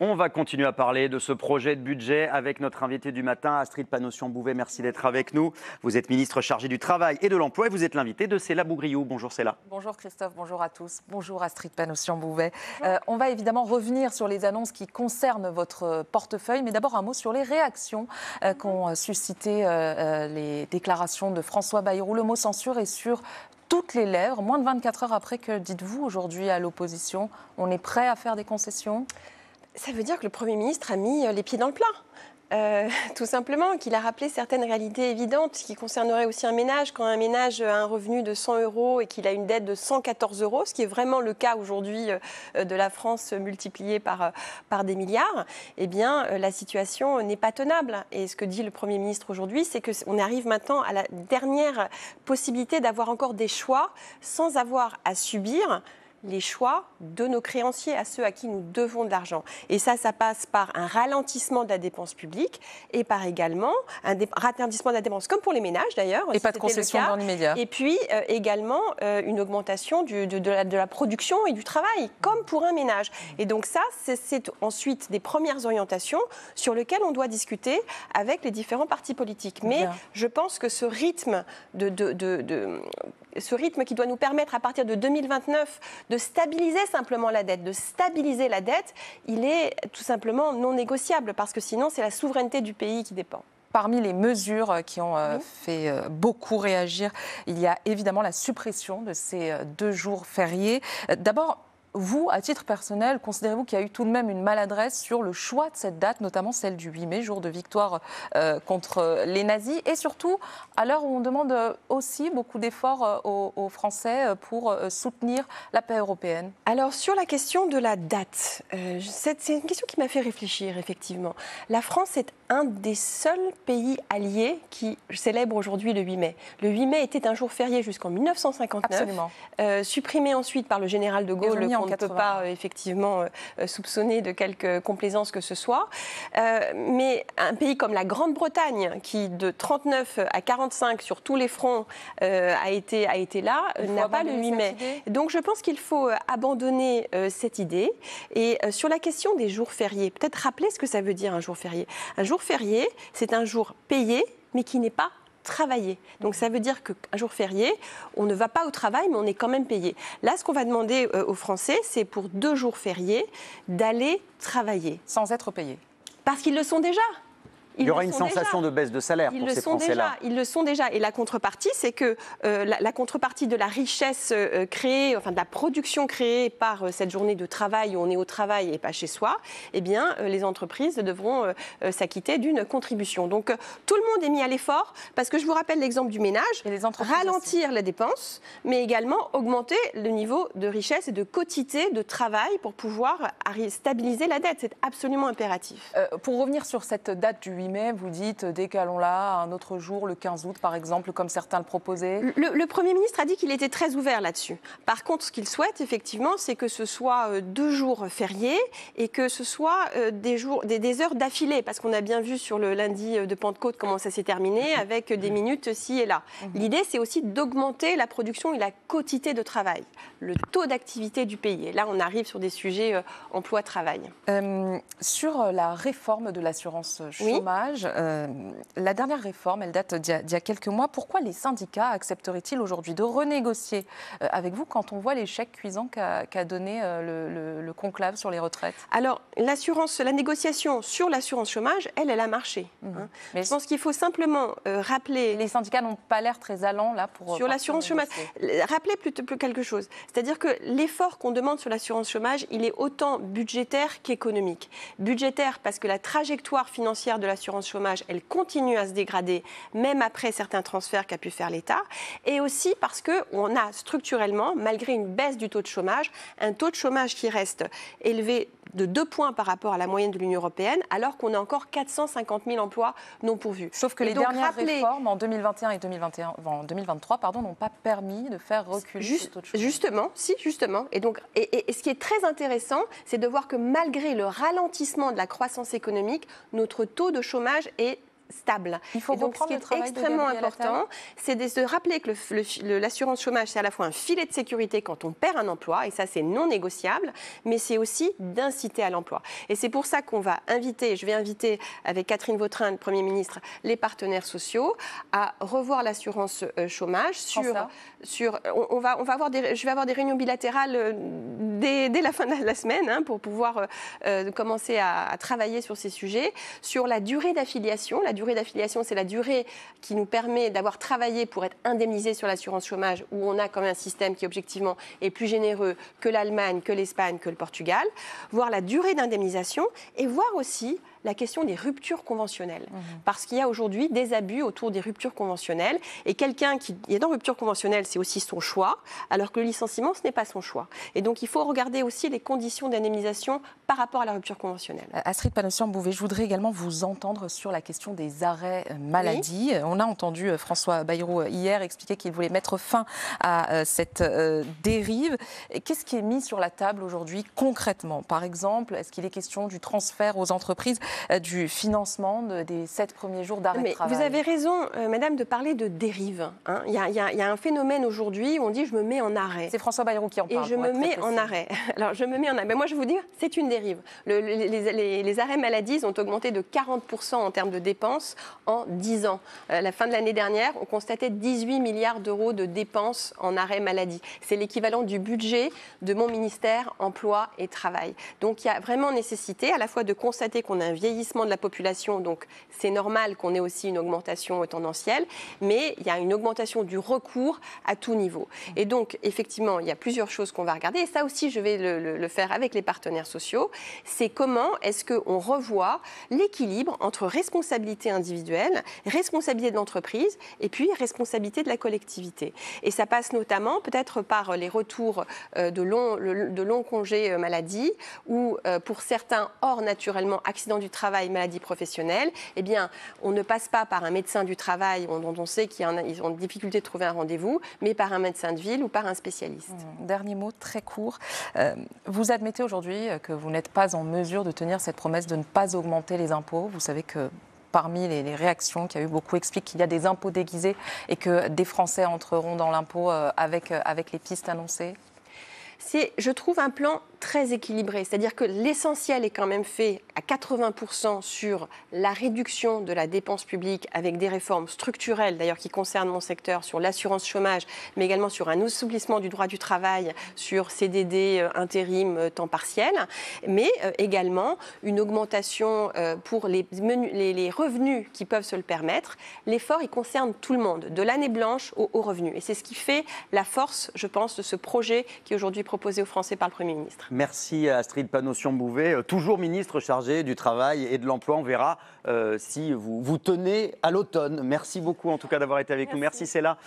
On va continuer à parler de ce projet de budget avec notre invité du matin, Astrid Panosyan-Bouvet. Merci d'être avec nous. Vous êtes ministre chargée du Travail et de l'Emploi et vous êtes l'invité de Céla Bougriou. Bonjour Céla. Bonjour Christophe, bonjour à tous. Bonjour Astrid Panosyan-Bouvet. On va évidemment revenir sur les annonces qui concernent votre portefeuille, mais d'abord un mot sur les réactions qu'ont suscité les déclarations de François Bayrou. Le mot censure est sur toutes les lèvres. Moins de 24 heures après, que dites-vous aujourd'hui à l'opposition? On est prêt à faire des concessions? Ça veut dire que le Premier ministre a mis les pieds dans le plat. Tout simplement, qu'il a rappelé certaines réalités évidentes qui concerneraient aussi un ménage. Quand un ménage a un revenu de 100 € et qu'il a une dette de 114 €, ce qui est vraiment le cas aujourd'hui de la France multipliée par des milliards, eh bien, la situation n'est pas tenable. Et ce que dit le Premier ministre aujourd'hui, c'est qu'on arrive maintenant à la dernière possibilité d'avoir encore des choix sans avoir à subir les choix de nos créanciers, à ceux à qui nous devons de l'argent. Et ça passe par un ralentissement de la dépense publique et par également un ralentissement de la dépense, comme pour les ménages d'ailleurs. Et pas de concession dans l'immédiat. Et puis également une augmentation de la production et du travail, comme pour un ménage. Et donc ça, c'est ensuite des premières orientations sur lesquelles on doit discuter avec les différents partis politiques. Mais je pense que ce rythme ce rythme qui doit nous permettre à partir de 2029 de stabiliser simplement la dette, il est tout simplement non négociable parce que sinon c'est la souveraineté du pays qui dépend. Parmi les mesures qui ont fait beaucoup réagir, il y a évidemment la suppression de ces 2 jours fériés. D'abord, vous, à titre personnel, considérez-vous qu'il y a eu tout de même une maladresse sur le choix de cette date, notamment celle du 8 mai, jour de victoire contre les nazis, et surtout à l'heure où on demande aussi beaucoup d'efforts aux Français pour soutenir la paix européenne? Alors, sur la question de la date, c'est une question qui m'a fait réfléchir, effectivement. La France est un des seuls pays alliés qui célèbre aujourd'hui le 8 mai. Le 8 mai était un jour férié jusqu'en 1959, supprimé ensuite par le général de Gaulle, qu'on ne peut pas effectivement soupçonner de quelque complaisance que ce soit. Mais un pays comme la Grande-Bretagne, qui de 39 à 45 sur tous les fronts a été là, n'a pas le 8 mai. Donc je pense qu'il faut abandonner cette idée. Et sur la question des jours fériés, peut-être rappeler ce que ça veut dire un jour férié. Un jour férié, c'est un jour payé, mais qui n'est pas travailler. Donc ça veut dire qu'un jour férié, on ne va pas au travail, mais on est quand même payé. Là, ce qu'on va demander aux Français, c'est pour 2 jours fériés d'aller travailler. Sans être payé. Parce qu'ils le sont déjà. Il y aura une sensation de baisse de salaire pour ces Français-là. Ils le sont déjà. Et la contrepartie, c'est que la contrepartie de la richesse créée, enfin de la production créée par cette journée de travail où on est au travail et pas chez soi, eh bien, les entreprises devront s'acquitter d'une contribution. Donc, tout le monde est mis à l'effort parce que je vous rappelle l'exemple du ménage, ralentir les dépenses, mais également augmenter le niveau de richesse et de quotité de travail pour pouvoir stabiliser la dette. C'est absolument impératif. Pour revenir sur cette date du 8 mai, vous dites décalons-la à un autre jour, le 15 août par exemple, comme certains le proposaient. Le Premier ministre a dit qu'il était très ouvert là-dessus. Par contre, ce qu'il souhaite effectivement, c'est que ce soit 2 jours fériés et que ce soit des heures d'affilée, parce qu'on a bien vu sur le lundi de Pentecôte comment ça s'est terminé, avec des minutes ci et là. L'idée, c'est aussi d'augmenter la production et la quotité de travail, le taux d'activité du pays. Et là, on arrive sur des sujets emploi-travail. Sur la réforme de l'assurance chômage, la dernière réforme, elle date d'il y a quelques mois. Pourquoi les syndicats accepteraient-ils aujourd'hui de renégocier avec vous quand on voit l'échec cuisant qu'a donné le conclave sur les retraites? Alors, la négociation sur l'assurance chômage, elle a marché. Mais je pense qu'il faut simplement rappeler... Les syndicats n'ont pas l'air très allants là pour... Sur l'assurance chômage, rappeler plutôt quelque chose. C'est-à-dire que l'effort qu'on demande sur l'assurance chômage, il est autant budgétaire qu'économique. Budgétaire parce que la trajectoire financière de l'assurance chômage, elle continue à se dégrader, même après certains transferts qu'a pu faire l'État, et aussi parce qu'on a structurellement, malgré une baisse du taux de chômage, un taux de chômage qui reste élevé de 2 points par rapport à la moyenne de l'Union européenne, alors qu'on a encore 450 000 emplois non pourvus. Sauf que les dernières réformes en 2021 et 2023 n'ont pas permis de faire reculer ce taux de chômage. Justement. Et ce qui est très intéressant, c'est de voir que malgré le ralentissement de la croissance économique, notre taux de chômage est stable. Il faut et donc, ce reprendre qui le est travail de extrêmement Gabriel Attal. important, c'est de se rappeler que l'assurance chômage, c'est à la fois un filet de sécurité quand on perd un emploi, et ça c'est non négociable, mais c'est aussi d'inciter à l'emploi. Et c'est pour ça qu'on va inviter, je vais inviter avec Catherine Vautrin, le Premier ministre, les partenaires sociaux à revoir l'assurance chômage je vais avoir des réunions bilatérales dès la fin de la semaine pour pouvoir commencer à travailler sur ces sujets, sur la durée d'affiliation. La durée d'affiliation, c'est la durée qui nous permet d'avoir travaillé pour être indemnisé sur l'assurance chômage, où on a quand même un système qui objectivement est plus généreux que l'Allemagne, que l'Espagne, que le Portugal. Voir la durée d'indemnisation et voir aussi la question des ruptures conventionnelles. Parce qu'il y a aujourd'hui des abus autour des ruptures conventionnelles. Et quelqu'un qui est dans rupture conventionnelle, c'est aussi son choix, alors que le licenciement, ce n'est pas son choix. Et donc, il faut regarder aussi les conditions d'indemnisation par rapport à la rupture conventionnelle. Astrid Panosyan-Bouvet, je voudrais également vous entendre sur la question des arrêts maladie. Oui. On a entendu François Bayrou hier expliquer qu'il voulait mettre fin à cette dérive. Qu'est-ce qui est mis sur la table aujourd'hui concrètement? Par exemple, est-ce qu'il est question du transfert aux entreprises du financement des 7 premiers jours d'arrêt de travail? Vous avez raison, madame, de parler de dérive. Il y a un phénomène aujourd'hui où on dit « je me mets en arrêt ». C'est François Bayrou qui en parle. Et je me mets en arrêt. Alors, je me mets en arrêt. Mais moi, je vais vous dire, c'est une dérive. Les arrêts maladie ont augmenté de 40% en termes de dépenses en 10 ans. À la fin de l'année dernière, on constatait 18 milliards d'euros de dépenses en arrêt maladie. C'est l'équivalent du budget de mon ministère Emploi et Travail. Donc, il y a vraiment nécessité à la fois de constater qu'on a un vieillissement de la population, donc c'est normal qu'on ait aussi une augmentation tendancielle, mais il y a une augmentation du recours à tout niveau. Et donc, effectivement, il y a plusieurs choses qu'on va regarder, et ça aussi, je vais le faire avec les partenaires sociaux, c'est comment est-ce qu'on revoit l'équilibre entre responsabilité individuelle, responsabilité de l'entreprise, et puis responsabilité de la collectivité. Et ça passe notamment peut-être par les retours de longs congés maladie, ou pour certains, hors naturellement accident du travail, maladie professionnelle, eh bien, on ne passe pas par un médecin du travail dont on sait qu'ils ont difficulté de trouver un rendez-vous, mais par un médecin de ville ou par un spécialiste. Dernier mot très court. Vous admettez aujourd'hui que vous n'êtes pas en mesure de tenir cette promesse de ne pas augmenter les impôts. Vous savez que parmi les réactions qu'il y a eu, beaucoup expliquent qu'il y a des impôts déguisés et que des Français entreront dans l'impôt avec les pistes annoncées. C'est, je trouve, un plan très équilibré. C'est-à-dire que l'essentiel est quand même fait à 80% sur la réduction de la dépense publique avec des réformes structurelles, d'ailleurs qui concernent mon secteur, sur l'assurance chômage, mais également sur un assouplissement du droit du travail, sur CDD, intérim, temps partiel, mais également une augmentation pour les revenus qui peuvent se le permettre. L'effort, il concerne tout le monde, de l'année blanche au haut revenu. Et c'est ce qui fait la force, je pense, de ce projet qui est aujourd'hui proposé aux Français par le Premier ministre. Merci à Astrid Panosyan-Bouvet, toujours ministre chargée du Travail et de l'Emploi. On verra si vous tenez à l'automne. Merci beaucoup en tout cas d'avoir été avec nous. Merci Céla.